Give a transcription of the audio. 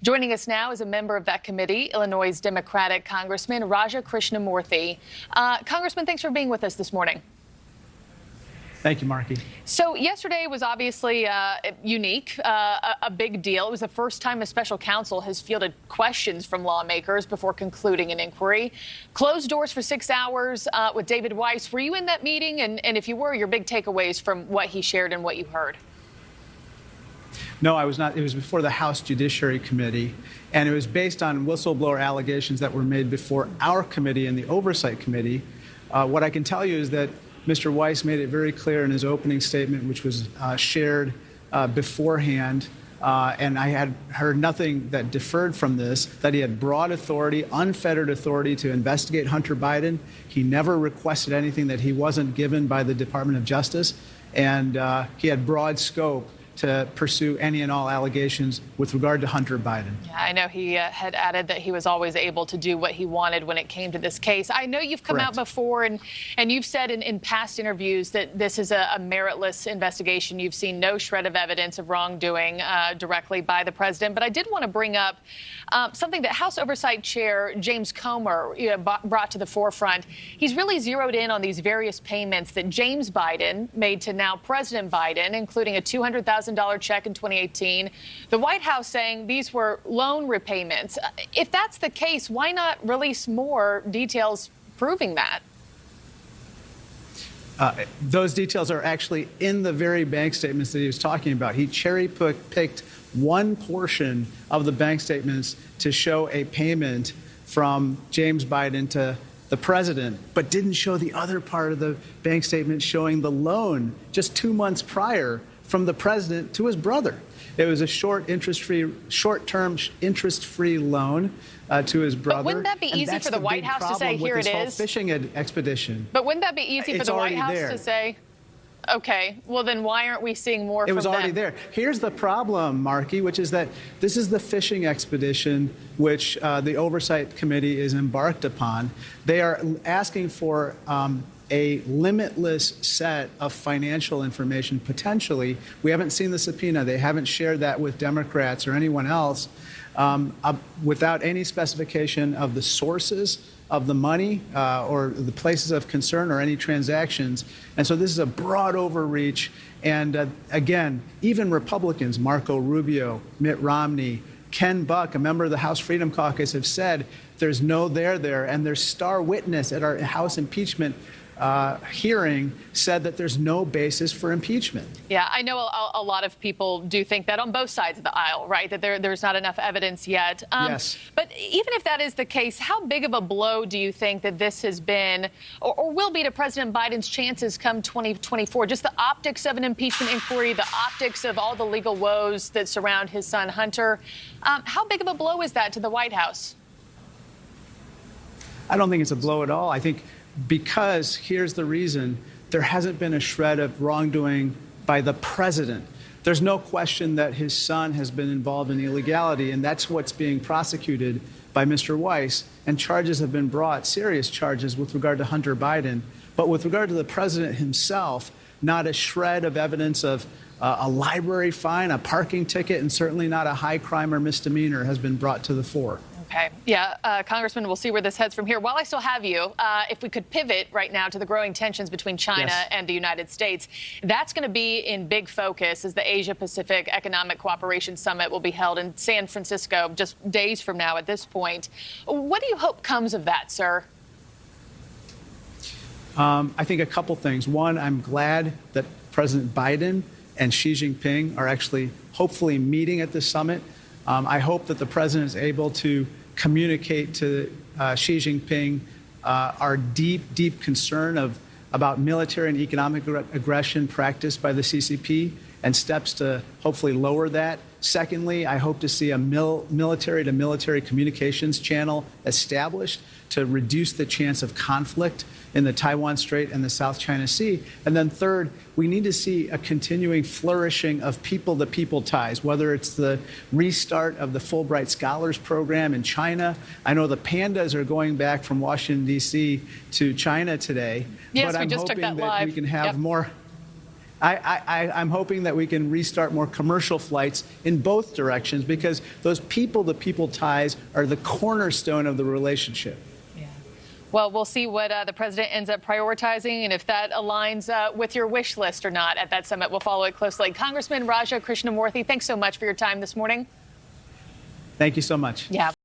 Joining us now is a member of that committee, Illinois' Democratic Congressman Krishnamorthi. Congressman, thanks for being with us this morning. Thank you, Markey. So yesterday was obviously unique, a big deal. It was the first time a special counsel has fielded questions from lawmakers before concluding an inquiry. Closed doors for 6 hours with David Weiss. Were you in that meeting? And if you were, your big takeaways from what he shared and what you heard? No, I was not. It was before the House Judiciary Committee, and it was based on whistleblower allegations that were made before our committee and the Oversight Committee. What I can tell you is that Mr. Weiss made it very clear in his opening statement, which was shared beforehand, and I had heard nothing that differed from this, that he had broad authority, unfettered authority to investigate Hunter Biden. He never requested anything that he wasn't given by the Department of Justice, and he had broad scope to pursue any and all allegations with regard to Hunter Biden. Yeah, I know he had added that he was always able to do what he wanted when it came to this case. I know you've come out before and you've said in past interviews that this is a meritless investigation. You've seen no shred of evidence of wrongdoing directly by the president. But I did want to bring up something that House Oversight Chair James Comer brought to the forefront. He's really zeroed in on these various payments that James Biden made to now President Biden, including a $200,000 check in 2018. The White House saying these were loan repayments. If that's the case, why not release more details proving that? Those details are actually in the very bank statements that he was talking about. He cherry-picked one portion of the bank statements to show a payment from James Biden to the president, but didn't show the other part of the bank statement showing the loan just 2 months prior from the president to his brother. It was a short-term interest-free loan to his brother. But wouldn't that be easy for the White House to say, here it is? Fishing expedition. But wouldn't that be easy for the White House to say, okay, well then why aren't we seeing more from them? It was already there. Here's the problem, Markey, which is that this is the fishing expedition which the Oversight Committee is embarked upon. They are asking for a limitless set of financial information, potentially. We haven't seen the subpoena. They haven't shared that with Democrats or anyone else without any specification of the sources of the money or the places of concern or any transactions. And so this is a broad overreach. And again, even Republicans, Marco Rubio, Mitt Romney, Ken Buck, a member of the House Freedom Caucus, have said there's no there, and their star witness at our House impeachment hearing said that there's no basis for impeachment. Yeah, I know a lot of people do think that on both sides of the aisle, right, that there's not enough evidence yet. Yes. But even if that is the case, how big of a blow do you think that this has been or will be to President Biden's chances come 2024? Just the optics of an impeachment inquiry, the optics of all the legal woes that surround his son Hunter. How big of a blow is that to the White House? I don't think it's a blow at all. I think because here's the reason: there hasn't been a shred of wrongdoing by the president. There's no question that his son has been involved in illegality, and that's what's being prosecuted by Mr. Weiss. And charges have been brought, serious charges, with regard to Hunter Biden. But with regard to the president himself, not a shred of evidence of a library fine, a parking ticket, and certainly not a high crime or misdemeanor has been brought to the fore. Okay. Yeah, Congressman, we'll see where this heads from here. While I still have you, if we could pivot right now to the growing tensions between China and the United States, that's going to be in big focus as the Asia-Pacific Economic Cooperation Summit will be held in San Francisco just days from now at this point. What do you hope comes of that, sir? I think a couple things. One, I'm glad that President Biden and Xi Jinping are actually hopefully meeting at this summit. I hope that the president is able to communicate to Xi Jinping our deep concern about military and economic aggression practiced by the CCP and steps to hopefully lower that. Secondly, I hope to see a military-to-military communications channel established to reduce the chance of conflict in the Taiwan Strait and the South China Sea. And then third, we need to see a continuing flourishing of people-to-people ties, whether it's the restart of the Fulbright Scholars Program in China. I know the pandas are going back from Washington, D.C. to China today. Yes, but I'm we just hoping took that that live. we can have more. I'm hoping that we can restart more commercial flights in both directions, because those people-to-people ties are the cornerstone of the relationship. Well, we'll see what the president ends up prioritizing and if that aligns with your wish list or not at that summit. We'll follow it closely. Congressman Raja Krishnamoorthi, thanks so much for your time this morning. Thank you so much. Yeah.